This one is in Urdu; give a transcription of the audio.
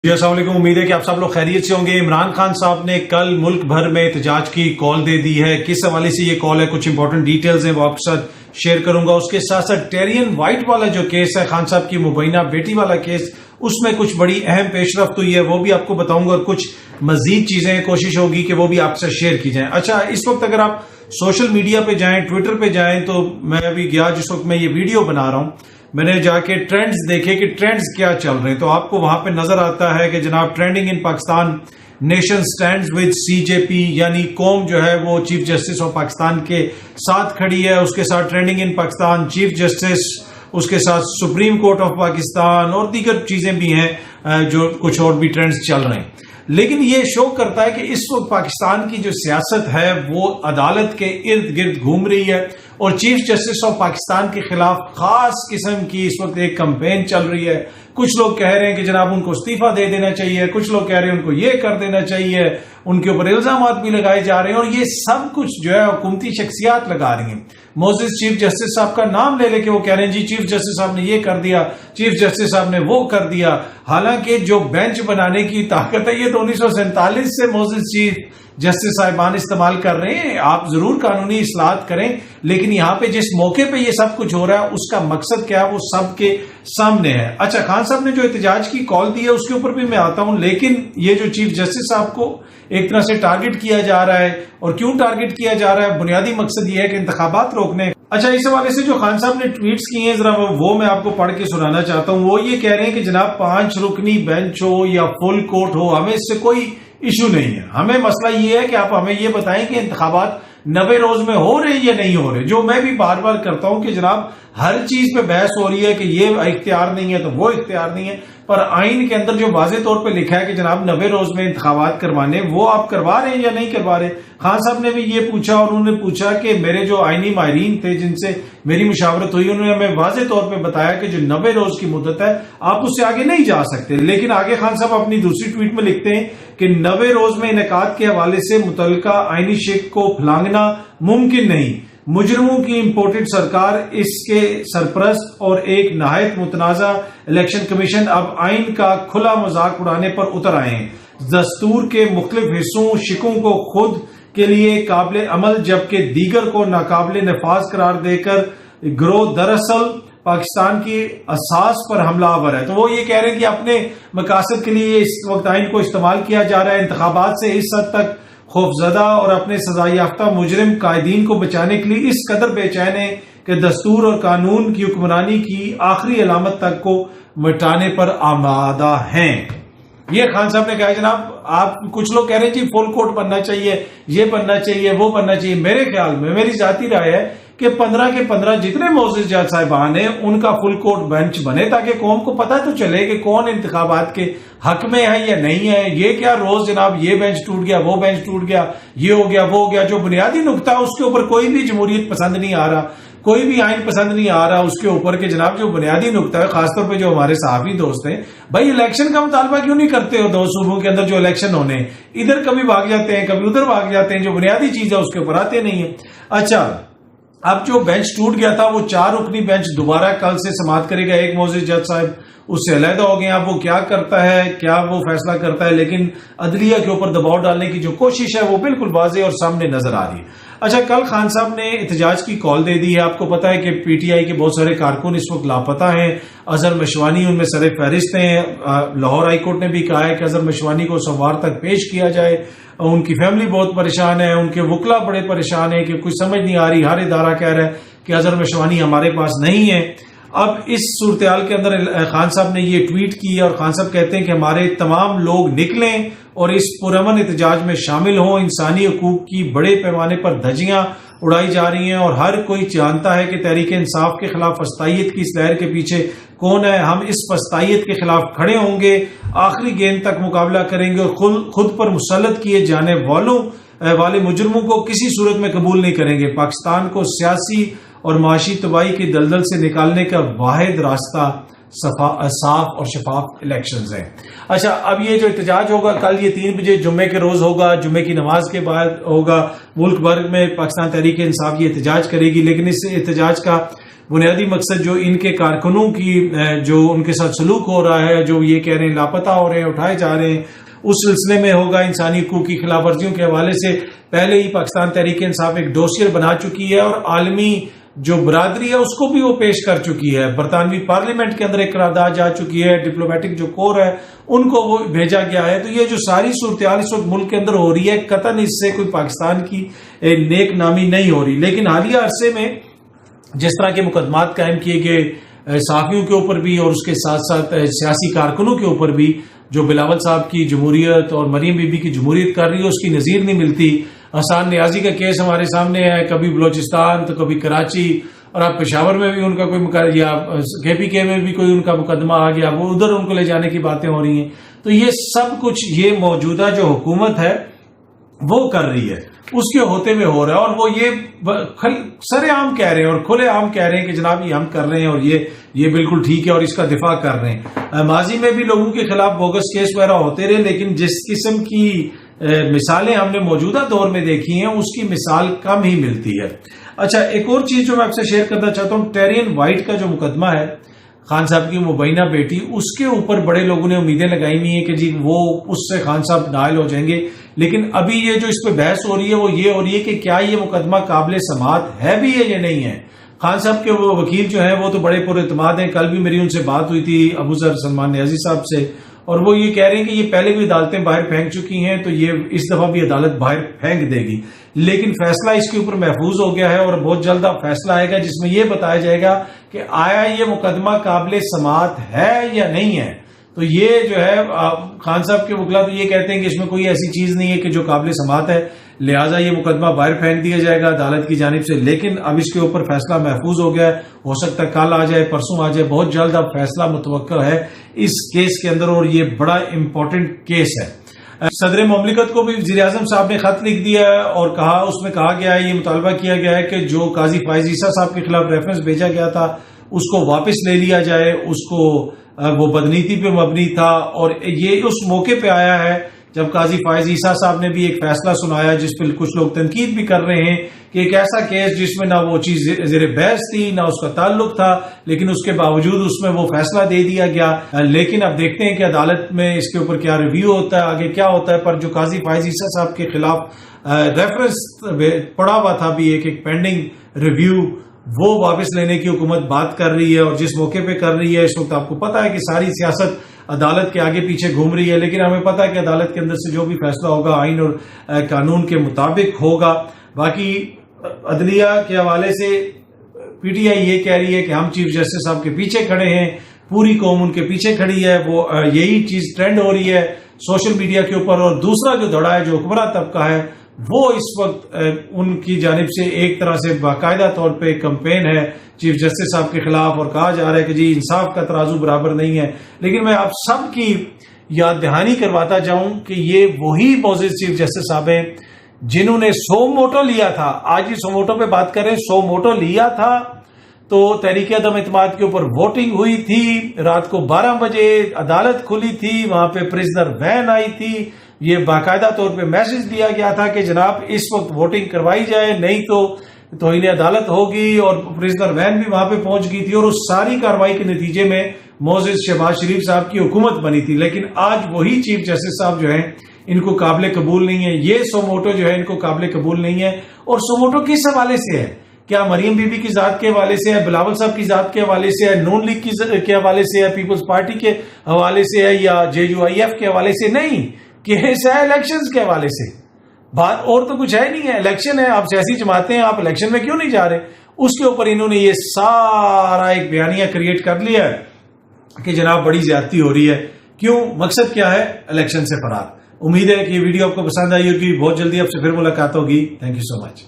جی السلام علیکم، امید ہے کہ آپ سب لوگ خیریت سے ہوں گے۔ عمران خان صاحب نے کل ملک بھر میں احتجاج کی کال دے دی ہے۔ کس حوالے سے یہ کال ہے، کچھ امپورٹنٹ ڈیٹیلز ہیں وہ آپ کے ساتھ شیئر کروں گا۔ اس کے ساتھ ساتھ ٹیرین وائٹ والا جو کیس ہے، خان صاحب کی مبینہ بیٹی والا کیس، اس میں کچھ بڑی اہم پیش رفت ہوئی ہے، وہ بھی آپ کو بتاؤں گا، اور کچھ مزید چیزیں کوشش ہوگی کہ وہ بھی آپ سے شیئر کی جائیں۔ اچھا، اس وقت اگر آپ سوشل میڈیا پہ جائیں، ٹویٹر پہ جائیں، تو میں ابھی گیا جس وقت میں یہ ویڈیو بنا رہا ہوں، میں نے جا کے ٹرینڈز دیکھے کہ ٹرینڈز کیا چل رہے ہیں، تو آپ کو وہاں پہ نظر آتا ہے کہ جناب trending in Pakistan, nation stands with C J P, یعنی قوم جو ہے وہ چیف جسٹس آف پاکستان کے ساتھ کھڑی ہے۔ اس کے ساتھ trending in Pakistan, chief justice, اس کے ساتھ سپریم کورٹ آف پاکستان اور دیگر چیزیں بھی ہیں جو کچھ اور بھی ٹرینڈز چل رہے ہیں۔ لیکن یہ شو کرتا ہے کہ اس وقت پاکستان کی جو سیاست ہے وہ عدالت کے ارد گرد گھوم رہی ہے، اور چیف جسٹس آف پاکستان کے خلاف خاص قسم کی اس وقت ایک کمپین چل رہی ہے۔ کچھ لوگ کہہ رہے ہیں کہ جناب ان کو استعفیٰ دے دینا چاہیے، کچھ لوگ کہہ رہے ہیں ان کو یہ کر دینا چاہیے، ان کے اوپر الزامات بھی لگائے جا رہے ہیں، اور یہ سب کچھ جو ہے حکومتی شخصیات لگا رہی ہیں۔ موزز چیف جسٹس صاحب کا نام لے لے کے وہ کہہ رہے ہیں جی چیف جسٹس صاحب نے یہ کر دیا، چیف جسٹس صاحب نے وہ کر دیا، حالانکہ جو بینچ بنانے کی طاقت ہے یہ تو 1947 سے موزز چیف جسٹس صاحبان استعمال کر رہے ہیں۔ آپ ضرور قانونی اصلاحات کریں، لیکن یہاں پہ جس موقع پہ یہ سب کچھ ہو رہا ہے اس کا مقصد کیا ہے وہ سب کے سامنے ہے۔ اچھا، خان صاحب نے جو احتجاج کی کال دی ہے اس کے اوپر بھی میں آتا ہوں، لیکن یہ جو چیف جسٹس صاحب کو ایک طرح سے ٹارگٹ کیا جا رہا ہے، اور کیوں ٹارگٹ کیا جا رہا ہے، بنیادی مقصد یہ ہے کہ انتخابات روکنے۔ اچھا، اس حوالے سے جو خان صاحب نے ٹویٹس کی ہیں ذرا وہ میں آپ کو پڑھ کے سنانا چاہتا ہوں۔ وہ یہ کہہ رہے ہیں کہ جناب 5 رکنی بینچ ہو یا فل کورٹ ہو، ہمیں اس سے کوئی ایشو نہیں ہے، ہمیں مسئلہ یہ ہے کہ آپ ہمیں یہ بتائیں کہ انتخابات 90 روز میں ہو رہے یا نہیں ہو رہے۔ جو میں بھی بار بار کرتا ہوں کہ جناب ہر چیز پہ بحث ہو رہی ہے کہ یہ اختیار نہیں ہے تو وہ اختیار نہیں ہے، پر آئین کے اندر جو واضح طور پہ لکھا ہے کہ جناب 90 روز میں انتخابات کروانے، وہ آپ کروا رہے ہیں یا نہیں کروا رہے۔ خان صاحب نے بھی یہ پوچھا، اور انہوں نے پوچھا کہ میرے جو آئینی ماہرین تھے جن سے میری مشاورت ہوئی، انہوں نے ہمیں واضح طور پہ بتایا کہ جو 90 روز کی مدت ہے آپ اس سے آگے نہیں جا سکتے۔ لیکن آگے خان صاحب اپنی دوسری ٹویٹ میں لکھتے ہیں کہ 90 روز میں انعقاد کے حوالے سے متعلقہ آئینی شق کو پھلانگنا ممکن نہیں۔ مجرموں کی امپورٹڈ سرکار، اس کے سرپرست اور ایک نہایت متنازع الیکشن کمیشن اب آئین کا کھلا مذاق اڑانے پر اتر آئے ہیں۔ دستور کے مختلف حصوں شقوں کو خود کے لیے قابل عمل جبکہ دیگر کو ناقابل نفاذ قرار دے کر گروہ دراصل پاکستان کی اساس پر حملہ آور ہے۔ تو وہ یہ کہہ رہے ہیں کہ اپنے مقاصد کے لیے اس وقت آئین کو استعمال کیا جا رہا ہے، انتخابات سے اس حد تک خوفزدہ اور اپنے سزا یافتہ مجرم قائدین کو بچانے کے لیے اس قدر بے چین ہے کہ دستور اور قانون کی حکمرانی کی آخری علامت تک کو مٹانے پر آمادہ ہیں۔ یہ خان صاحب نے کہا جناب، آپ کچھ لوگ کہہ رہے ہیں جی فل کورٹ بننا چاہیے، یہ بننا چاہیے، وہ بننا چاہیے۔ میرے خیال میں، میری ذاتی رائے ہے کہ 15 کے 15 جتنے معزز جج صاحبان ہیں ان کا فل کورٹ بینچ بنے، تاکہ قوم کو پتہ تو چلے کہ کون انتخابات کے حق میں ہے یا نہیں ہے۔ یہ کیا روز جناب یہ بینچ ٹوٹ گیا، وہ بینچ ٹوٹ گیا، یہ ہو گیا، وہ ہو گیا۔ جو بنیادی نقطہ ہے اس کے اوپر کوئی بھی جمہوریت پسند نہیں آ رہا، کوئی بھی آئین پسند نہیں آ رہا اس کے اوپر کہ جناب جو بنیادی نقطہ ہے، خاص طور پہ جو ہمارے صحافی دوست ہیں، بھائی الیکشن کا مطالبہ کیوں نہیں کرتے ہو؟ 2 صوبوں کے اندر جو الیکشن ہونے، ادھر کبھی بھاگ جاتے ہیں، کبھی ادھر بھاگ جاتے ہیں، جو بنیادی چیز ہے اس کے اوپر آتے نہیں ہیں۔ اچھا، اب جو بینچ ٹوٹ گیا تھا وہ 4 رکنی بینچ دوبارہ کل سے سماعت کرے گا۔ ایک معزز جج صاحب اس سے علیحدہ ہو گئے، اب وہ کیا کرتا ہے، کیا وہ فیصلہ کرتا ہے، لیکن عدلیہ کے اوپر دباؤ ڈالنے کی جو کوشش ہے وہ بالکل واضح اور سامنے نظر آ رہی ہے۔ اچھا، کل خان صاحب نے احتجاج کی کال دے دی ہے۔ آپ کو پتا ہے کہ پی ٹی آئی کے بہت سارے کارکن اس وقت لاپتہ ہیں۔ اظہر مشوانی ان میں سر فہرست ہیں۔ لاہور ہائی کورٹ نے بھی کہا ہے کہ اظہر مشوانی کو سوموار تک پیش کیا جائے۔ ان کی فیملی بہت پریشان ہے، ان کے وکلا بڑے پریشان ہیں کہ کچھ سمجھ نہیں آ رہی، ہر ادارہ کہہ رہا ہے کہ اظہر مشوانی ہمارے پاس نہیں ہے۔ اب اس صورتحال کے اندر خان صاحب نے یہ ٹویٹ کی، اور خان صاحب کہتے ہیں کہ ہمارے تمام لوگ نکلیں اور اس پرامن احتجاج میں شامل ہوں۔ انسانی حقوق کی بڑے پیمانے پر دھجیاں اڑائی جا رہی ہیں، اور ہر کوئی جانتا ہے کہ تحریک انصاف کے خلاف فسطائیت کی اس لہر کے پیچھے کون ہے۔ ہم اس فسطائیت کے خلاف کھڑے ہوں گے، آخری گیند تک مقابلہ کریں گے، اور خود پر مسلط کیے جانے والے مجرموں کو کسی صورت میں قبول نہیں کریں گے۔ پاکستان کو سیاسی اور معاشی تباہی کی دلدل سے نکالنے کا واحد راستہ صاف اور شفاف الیکشنز ہیں۔ اچھا، اب یہ جو احتجاج ہوگا کل، یہ 3 بجے جمعے کے روز ہوگا، جمعے کی نماز کے بعد ہوگا۔ ملک بھر میں پاکستان تحریک انصاف یہ احتجاج کرے گی، لیکن اس احتجاج کا بنیادی مقصد جو ان کے کارکنوں کی جو ان کے ساتھ سلوک ہو رہا ہے، جو یہ کہہ رہے ہیں لاپتہ ہو رہے ہیں، اٹھائے جا رہے ہیں، اس سلسلے میں ہوگا۔ انسانی حقوق کی خلاف ورزیوں کے حوالے سے پہلے ہی پاکستان تحریک انصاف ایک ڈوسیئر بنا چکی ہے اور عالمی جو برادری ہے اس کو بھی وہ پیش کر چکی ہے۔ برطانوی پارلیمنٹ کے اندر ایک قرارداد جا چکی ہے، ڈپلومیٹک جو کور ہے ان کو وہ بھیجا گیا ہے۔ تو یہ جو ساری صورتحال اس وقت ملک کے اندر ہو رہی ہے، قطعاً اس سے کوئی پاکستان کی نیک نامی نہیں ہو رہی، لیکن حالیہ عرصے میں جس طرح کے مقدمات قائم کیے گئے صحافیوں کے اوپر بھی اور اس کے ساتھ ساتھ سیاسی کارکنوں کے اوپر بھی، جو بلاول صاحب کی جمہوریت اور مریم بی بی کی جمہوریت کر رہی ہے، اس کی نظیر نہیں ملتی۔ احسان نیازی کا کیس ہمارے سامنے ہے، کبھی بلوچستان تو کبھی کراچی، اور اب پشاور میں بھی ان کا کوئی یا کے پی کے میں بھی کوئی ان کا مقدمہ آ گیا، وہ ادھر ان کو لے جانے کی باتیں ہو رہی ہیں۔ تو یہ سب کچھ یہ موجودہ جو حکومت ہے وہ کر رہی ہے، اس کے ہوتے ہوئے ہو رہا ہے، اور وہ یہ سر عام کہہ رہے ہیں اور کھلے عام کہہ رہے ہیں کہ جناب یہ ہم کر رہے ہیں اور یہ بالکل ٹھیک ہے اور اس کا دفاع کر رہے ہیں۔ ماضی میں بھی لوگوں کے خلاف بوگس کیس وغیرہ ہوتے رہے، لیکن جس قسم کی مثالیں ہم نے موجودہ دور میں دیکھی ہیں اس کی مثال کم ہی ملتی ہے۔ اچھا، ایک اور چیز جو میں آپ سے شیئر کرنا چاہتا ہوں، ٹیرین وائٹ کا جو مقدمہ ہے، خان صاحب کی مبینہ بیٹی، اس کے اوپر بڑے لوگوں نے امیدیں لگائی ہوئی ہیں کہ جی وہ اس سے خان صاحب نائل ہو جائیں گے، لیکن ابھی یہ جو اس پہ بحث ہو رہی ہے وہ یہ ہو رہی ہے کہ کیا یہ مقدمہ قابل سماعت ہے بھی ہے یا نہیں ہے۔ خان صاحب کے وہ وکیل جو ہیں وہ تو بڑے پر اعتماد ہیں، کل بھی میری ان سے بات ہوئی تھی ابو ذر سلمان نیازی صاحب سے، اور وہ یہ کہہ رہے ہیں کہ یہ پہلے بھی عدالتیں باہر پھینک چکی ہیں تو یہ اس دفعہ بھی عدالت باہر پھینک دے گی، لیکن فیصلہ اس کے اوپر محفوظ ہو گیا ہے اور بہت جلد اب فیصلہ آئے گا جس میں یہ بتایا جائے گا کہ آیا یہ مقدمہ قابل سماعت ہے یا نہیں ہے۔ تو یہ جو ہے خان صاحب کے وکلا تو یہ کہتے ہیں کہ اس میں کوئی ایسی چیز نہیں ہے کہ جو قابل سماعت ہے، لہٰذا یہ مقدمہ باہر پھینک دیا جائے گا عدالت کی جانب سے، لیکن اب اس کے اوپر فیصلہ محفوظ ہو گیا ہے، ہو سکتا ہے کل آ جائے، پرسوں آ جائے، بہت جلد اب فیصلہ متوقع ہے اس کیس کے اندر، اور یہ بڑا امپورٹنٹ کیس ہے۔ صدر مملکت کو بھی وزیر اعظم صاحب نے خط لکھ دیا ہے اور اس میں کہا گیا ہے، یہ مطالبہ کیا گیا ہے کہ جو قاضی فائز عیسیٰ صاحب کے خلاف ریفرنس بھیجا گیا تھا اس کو واپس لے لیا جائے، اس کو وہ بدنیتی پہ مبنی تھا، اور یہ اس موقع پہ آیا ہے جب قاضی فائز عیسیٰ صاحب نے بھی ایک فیصلہ سنایا جس پہ کچھ لوگ تنقید بھی کر رہے ہیں کہ ایک ایسا کیس جس میں نہ وہ چیز زیر بحث تھی نہ اس کا تعلق تھا، لیکن اس کے باوجود اس میں وہ فیصلہ دے دیا گیا۔ لیکن اب دیکھتے ہیں کہ عدالت میں اس کے اوپر کیا ریویو ہوتا ہے، آگے کیا ہوتا ہے۔ پر جو قاضی فائز عیسیٰ صاحب کے خلاف ریفرنس پڑا ہوا تھا بھی ایک پینڈنگ ریویو، وہ واپس لینے کی حکومت بات کر رہی ہے، اور جس موقع پہ کر رہی ہے اس وقت آپ کو پتا ہے کہ ساری سیاست عدالت کے آگے پیچھے گھوم رہی ہے، لیکن ہمیں پتا ہے کہ عدالت کے اندر سے جو بھی فیصلہ ہوگا آئین اور قانون کے مطابق ہوگا۔ باقی عدلیہ کے حوالے سے پی ٹی آئی یہ کہہ رہی ہے کہ ہم چیف جسٹس صاحب کے پیچھے کھڑے ہیں، پوری قوم ان کے پیچھے کھڑی ہے، وہ یہی چیز ٹرینڈ ہو رہی ہے سوشل میڈیا کے اوپر۔ اور دوسرا جو دھڑا ہے جو حکمراں طبقہ ہے وہ اس وقت ان کی جانب سے ایک طرح سے باقاعدہ طور پہ کمپین ہے چیف جسٹس صاحب کے خلاف، اور کہا جا رہا ہے کہ جی انصاف کا ترازو برابر نہیں ہے۔ لیکن میں آپ سب کی یاد دہانی کرواتا جاؤں کہ یہ وہی معزز چیف جسٹس صاحب ہیں جنہوں نے سو موٹو لیا تھا، آج ہی سو موٹو پہ بات کریں، سو موٹو لیا تھا تو تحریک عدم اعتماد کے اوپر ووٹنگ ہوئی تھی، رات کو 12 بجے عدالت کھلی تھی، وہاں پہ پرزنر وین آئی تھی، یہ باقاعدہ طور پہ میسج دیا گیا تھا کہ جناب اس وقت ووٹنگ کروائی جائے نہیں تو توہین عدالت ہوگی، اور پرزنر وین بھی وہاں پہ پہنچ گئی تھی، اور اس ساری کارروائی کے نتیجے میں معزز شہباز شریف صاحب کی حکومت بنی تھی۔ لیکن آج وہی چیف جسٹس صاحب جو ہیں ان کو قابل قبول نہیں ہے، یہ سوموٹو جو ہے ان کو قابل قبول نہیں ہے۔ اور سوموٹو کس حوالے سے ہے؟ کیا مریم بی بی کی ذات کے حوالے سے ہے، بلاول صاحب کی ذات کے حوالے سے ہے، نون لیگ کے حوالے سے ہے، پیپلز پارٹی کے حوالے سے ہے، یا جے یو آئی ایف کے حوالے سے؟ نہیں، کیس ہے الیکشنز کے حوالے سے۔ بات اور تو کچھ ہے نہیں ہے، الیکشن ہے، آپ سیاسی جماعتیں ہیں، آپ الیکشن میں کیوں نہیں جا رہے؟ اس کے اوپر انہوں نے یہ سارا ایک بیانیہ کریٹ کر لیا ہے کہ جناب بڑی زیادتی ہو رہی ہے۔ کیوں؟ مقصد کیا ہے؟ الیکشن سے فرار۔ امید ہے کہ یہ ویڈیو آپ کو پسند آئی ہوگی، بہت جلدی آپ سے پھر ملاقات ہوگی۔ Thank you so much.